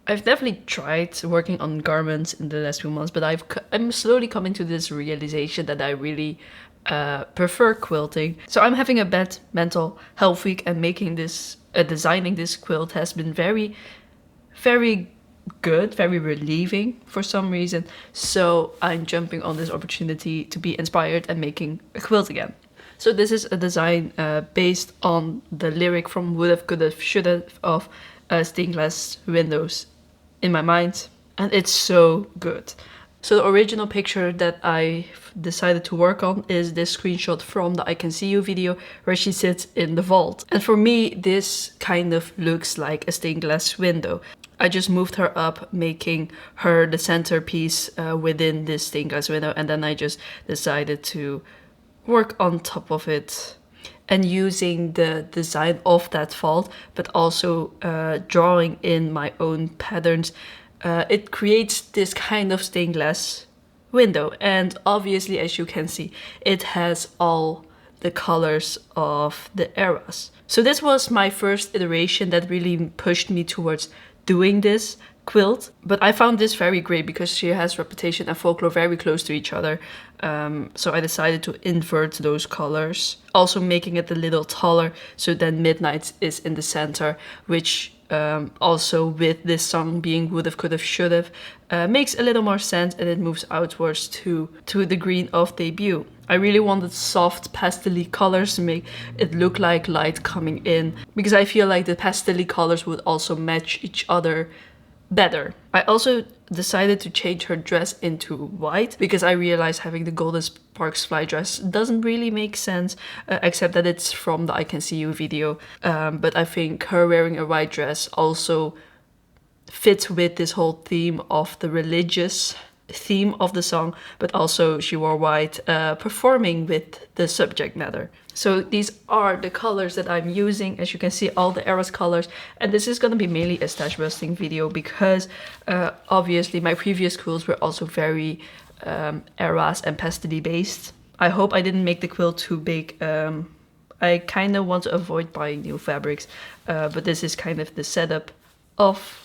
I've definitely tried working on garments in the last few months, but I'm slowly coming to this realization that I really prefer quilting. So I'm having a bad mental health week, and designing this quilt has been very, very good, very relieving for some reason. So I'm jumping on this opportunity to be inspired and making a quilt again. So this is a design based on the lyric from Would've, Could've, Should've of stained glass windows in my mind, and it's so good. So the original picture that I decided to work on is this screenshot from the I Can See You video where she sits in the vault. And for me, this kind of looks like a stained glass window. I just moved her up, making her the centerpiece within this stained glass window, and then I just decided to work on top of it and using the design of that vault, but also drawing in my own patterns. It creates this kind of stained glass window, and obviously, as you can see, it has all the colors of the eras. So this was my first iteration that really pushed me towards doing this quilt, but I found this very great because she has reputation and folklore very close to each other. So I decided to invert those colors, also making it a little taller, so then Midnight is in the center, which also with this song being Would've, Could've, Should've, makes a little more sense, and it moves outwards to the green of Debut. I really wanted soft pastel colors to make it look like light coming in, because I feel like the pastel colors would also match each other better. I also decided to change her dress into white because I realized having the Golden Sparks Fly dress doesn't really make sense, except that it's from the I Can See You video. But I think her wearing a white dress also fits with this whole theme of the religious theme of the song, but also she wore white, performing with the subject matter. So these are the colors that I'm using. As you can see, all the eras colors, and this is going to be mainly a stash busting video because obviously my previous quilts were also very eras and pastel based. I hope I didn't make the quilt too big. I kind of want to avoid buying new fabrics, but this is kind of the setup of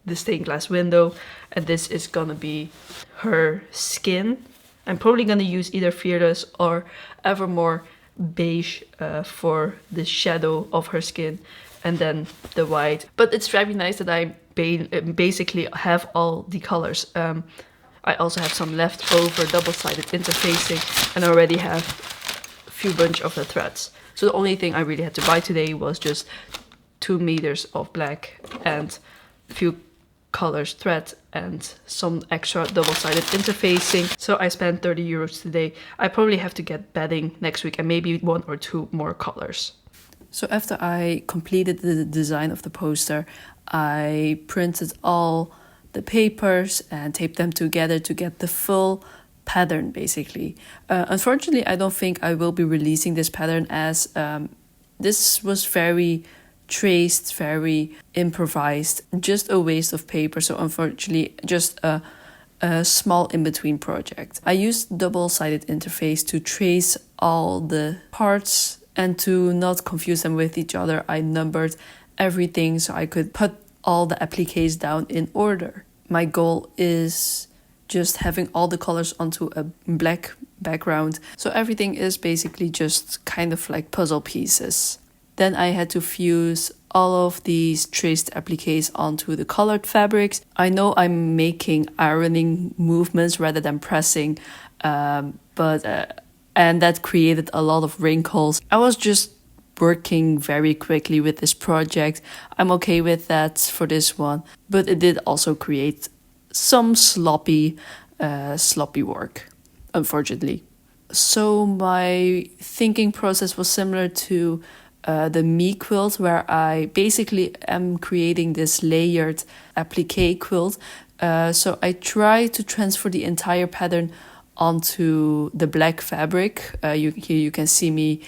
the stained glass window, and this is gonna be her skin. I'm probably gonna use either Fearless or Evermore beige for the shadow of her skin, and then the white. But it's very nice that I basically have all the colors. I also have some leftover double-sided interfacing, and I already have a few bunch of the threads. So the only thing I really had to buy today was just 2 meters of black and a few colors thread and some extra double-sided interfacing. So I spent 30 euros today. I probably have to get bedding next week and maybe 1 or 2 more colors. So after I completed the design of the poster, I printed all the papers and taped them together to get the full pattern basically. Unfortunately, I don't think I will be releasing this pattern as this was very traced, very improvised, just a waste of paper. So unfortunately, just a small in-between project. I used double-sided interface to trace all the parts, and to not confuse them with each other, I numbered everything so I could put all the appliques down in order. My goal is just having all the colors onto a black background, so everything is basically just kind of like puzzle pieces. Then I had to fuse all of these traced appliques onto the colored fabrics. I know I'm making ironing movements rather than pressing, and that created a lot of wrinkles. I was just working very quickly with this project. I'm okay with that for this one, but it did also create some sloppy work, unfortunately. So my thinking process was similar to the Me quilt, where I basically am creating this layered applique quilt. So I try to transfer the entire pattern onto the black fabric. Here you can see me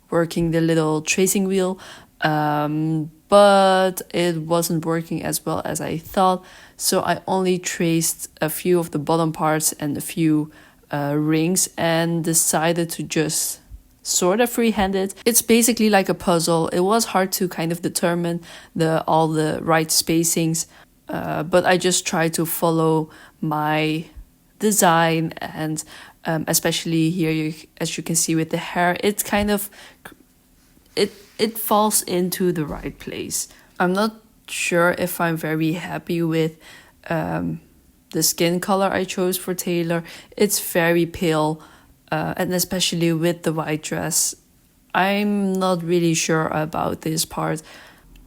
working the little tracing wheel, but it wasn't working as well as I thought. So I only traced a few of the bottom parts and a few rings and decided to just sort of freehand it. It's basically like a puzzle. It was hard to kind of determine all the right spacings. but I just try to follow my design, and especially here, as you can see with the hair, it's kind of it falls into the right place. I'm not sure if I'm very happy with the skin color I chose for Taylor. It's very pale, and especially with the white dress, I'm not really sure about this part,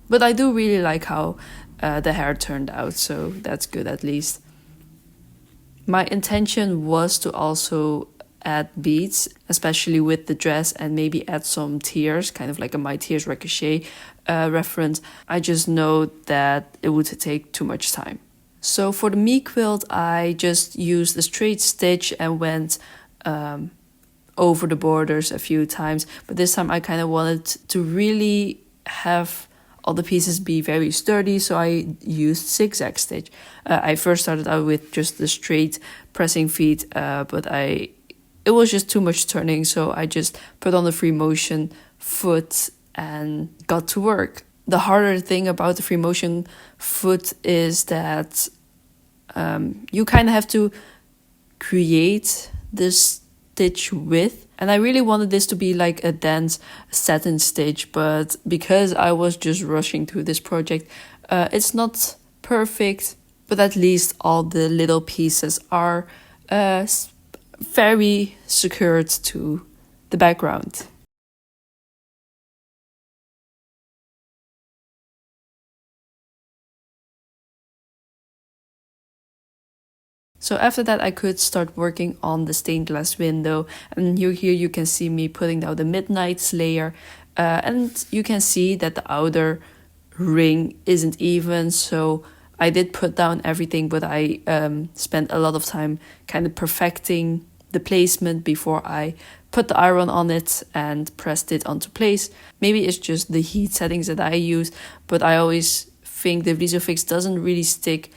but I do really like how the hair turned out, so that's good at least. My intention was to also add beads, especially with the dress, and maybe add some tears, kind of like a My Tears Ricochet reference. I just know that it would take too much time. So for the Me quilt, I just used a straight stitch and went over the borders a few times. But this time I kind of wanted to really have all the pieces be very sturdy, so I used zigzag stitch. I first started out with just the straight pressing feet, but it was just too much turning, so I just put on the free motion foot and got to work. The harder thing about the free motion foot is that you kind of have to create this stitch width, and I really wanted this to be like a dense satin stitch, but because I was just rushing through this project, it's not perfect, but at least all the little pieces are very secured to the background. So after that, I could start working on the stained glass window, and here you can see me putting down the midnights layer, and you can see that the outer ring isn't even, so I did put down everything, but I spent a lot of time kind of perfecting the placement before I put the iron on it and pressed it onto place. Maybe it's just the heat settings that I use, but I always think the Visofix doesn't really stick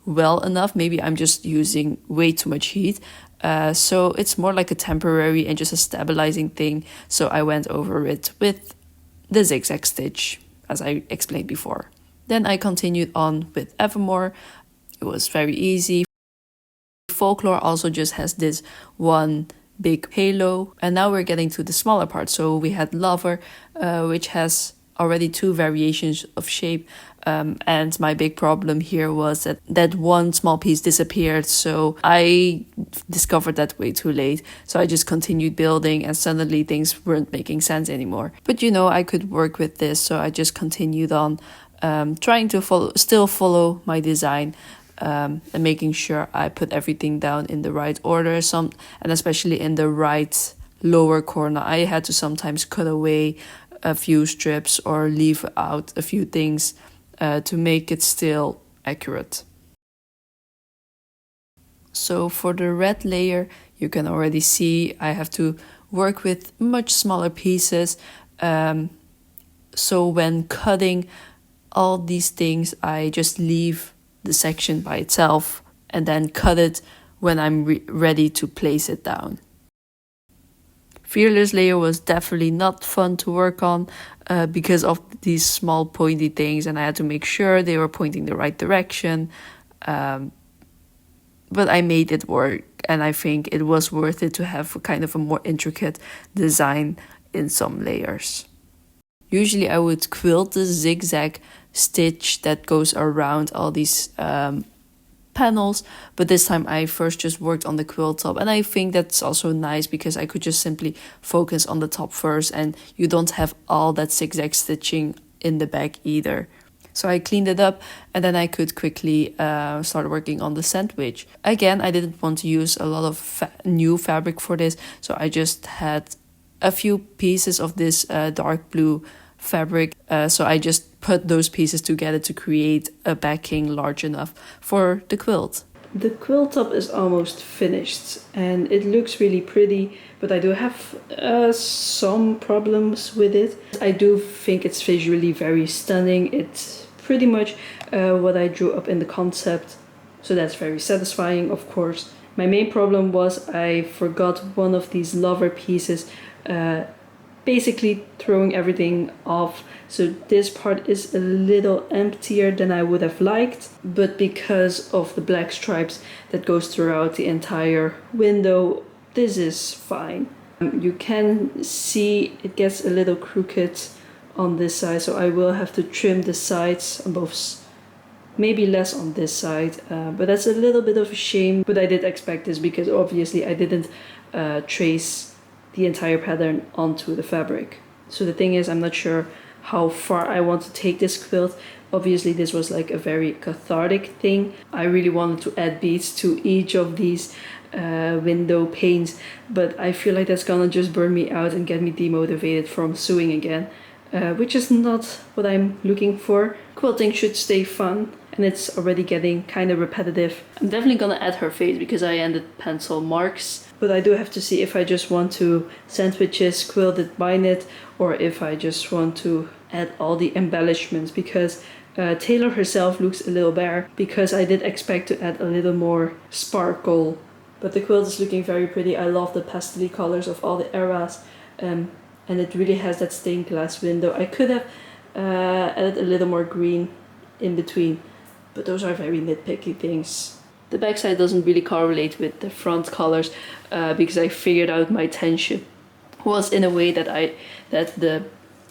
well enough. Maybe I'm just using way too much heat. So it's more like a temporary and just a stabilizing thing. So I went over it with the zigzag stitch, as I explained before. Then I continued on with Evermore. It was very easy. Folklore also just has this one big halo. And now we're getting to the smaller part. So we had Lover, which has already two variations of shape. And my big problem here was that one small piece disappeared, so I discovered that way too late. So I just continued building, and suddenly things weren't making sense anymore. But I could work with this, so I just continued on trying to still follow my design, and making sure I put everything down in the right order, and especially in the right lower corner. I had to sometimes cut away a few strips or leave out a few things to make it still accurate. So for the red layer, you can already see I have to work with much smaller pieces. So when cutting all these things, I just leave the section by itself and then cut it when I'm ready to place it down. Fearless layer was definitely not fun to work on because of these small pointy things, and I had to make sure they were pointing the right direction. But I made it work, and I think it was worth it to have kind of a more intricate design in some layers. Usually I would quilt the zigzag stitch that goes around all these panels, but this time I first just worked on the quilt top, and I think that's also nice because I could just simply focus on the top first, and you don't have all that zigzag stitching in the back either. So I cleaned it up, and then I could quickly start working on the sandwich. Again, I didn't want to use a lot of new fabric for this, so I just had a few pieces of this dark blue fabric, so I just put those pieces together to create a backing large enough for the quilt. The quilt top is almost finished and it looks really pretty, but I do have some problems with it. I do think it's visually very stunning. It's pretty much what I drew up in the concept, so that's very satisfying, of course. My main problem was I forgot one of these lover pieces basically throwing everything off. So this part is a little emptier than I would have liked, but because of the black stripes that goes throughout the entire window, this is fine. You can see it gets a little crooked on this side, so I will have to trim the sides on both, maybe less on this side, but that's a little bit of a shame. But I did expect this because obviously I didn't trace the entire pattern onto the fabric. So the thing is, I'm not sure how far I want to take this quilt. Obviously this was like a very cathartic thing. I really wanted to add beads to each of these window panes, but I feel like that's gonna just burn me out and get me demotivated from sewing again, which is not what I'm looking for. Quilting should stay fun, and it's already getting kind of repetitive. I'm definitely gonna add her face because I ended pencil marks, but I do have to see if I just want to sandwiches, quilt it, bind it, or if I just want to add all the embellishments, because Taylor herself looks a little bare, because I did expect to add a little more sparkle. But the quilt is looking very pretty. I love the pastel colors of all the eras, and it really has that stained glass window. I could have added a little more green in between, but those are very nitpicky things. The backside doesn't really correlate with the front colors, because I figured out my tension was in a way that the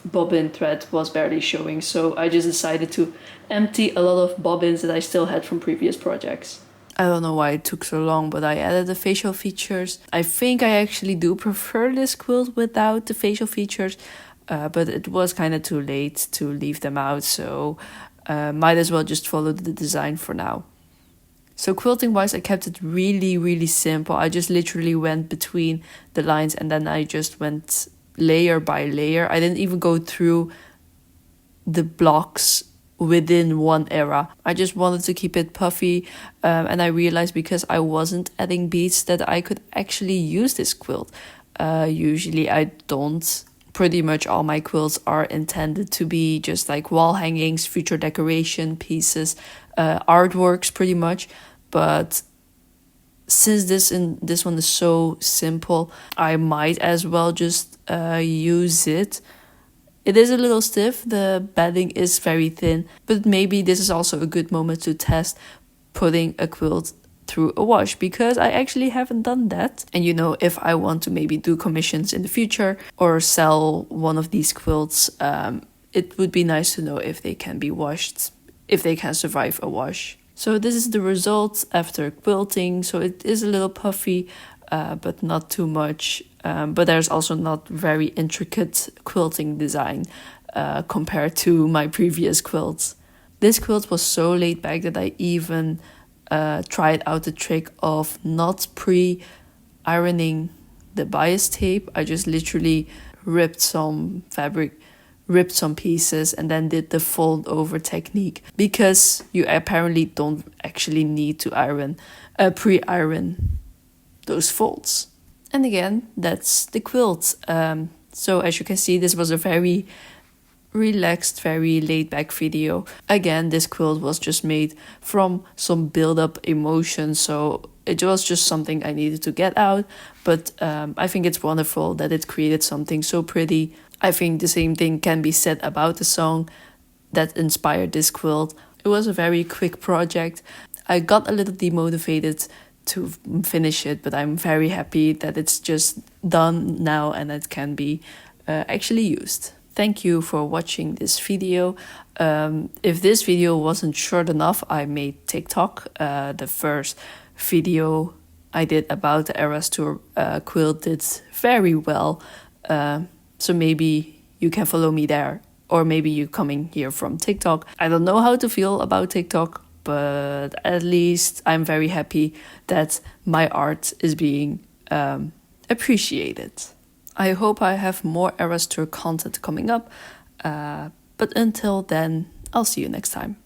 bobbin thread was barely showing, so I just decided to empty a lot of bobbins that I still had from previous projects. I don't know why it took so long, but I added the facial features. I think I actually do prefer this quilt without the facial features, but it was kind of too late to leave them out, so might as well just follow the design for now. So quilting wise, I kept it really, really simple. I just literally went between the lines and then I just went layer by layer. I didn't even go through the blocks within one era. I just wanted to keep it puffy, and I realized because I wasn't adding beads that I could actually use this quilt. Usually I don't. Pretty much all my quilts are intended to be just like wall hangings, future decoration pieces, artworks pretty much. But since this one is so simple, I might as well just use it. It is a little stiff, the bedding is very thin, but maybe this is also a good moment to test putting a quilt through a wash, because I actually haven't done that. And you know, if I want to maybe do commissions in the future or sell one of these quilts, it would be nice to know if they can be washed, if they can survive a wash. So this is the result after quilting. So it is a little puffy, but not too much. But there's also not very intricate quilting design compared to my previous quilts. This quilt was so laid back that I even tried out the trick of not pre-ironing the bias tape. I just literally ripped some fabric, ripped some pieces, and then did the fold over technique, because you apparently don't actually need to pre-iron those folds. And again, that's the quilt. So as you can see, this was a very relaxed, very laid back video. Again, this quilt was just made from some build up emotion, so it was just something I needed to get out. But I think it's wonderful that it created something so pretty. I think the same thing can be said about the song that inspired this quilt. It was a very quick project. I got a little demotivated to finish it, but I'm very happy that it's just done now and it can be actually used. Thank you for watching this video. If this video wasn't short enough, I made TikTok. The first video I did about the Eras Tour quilt did very well. So maybe you can follow me there, or maybe you're coming here from TikTok. I don't know how to feel about TikTok, but at least I'm very happy that my art is being appreciated. I hope I have more Eras Tour content coming up, but until then, I'll see you next time.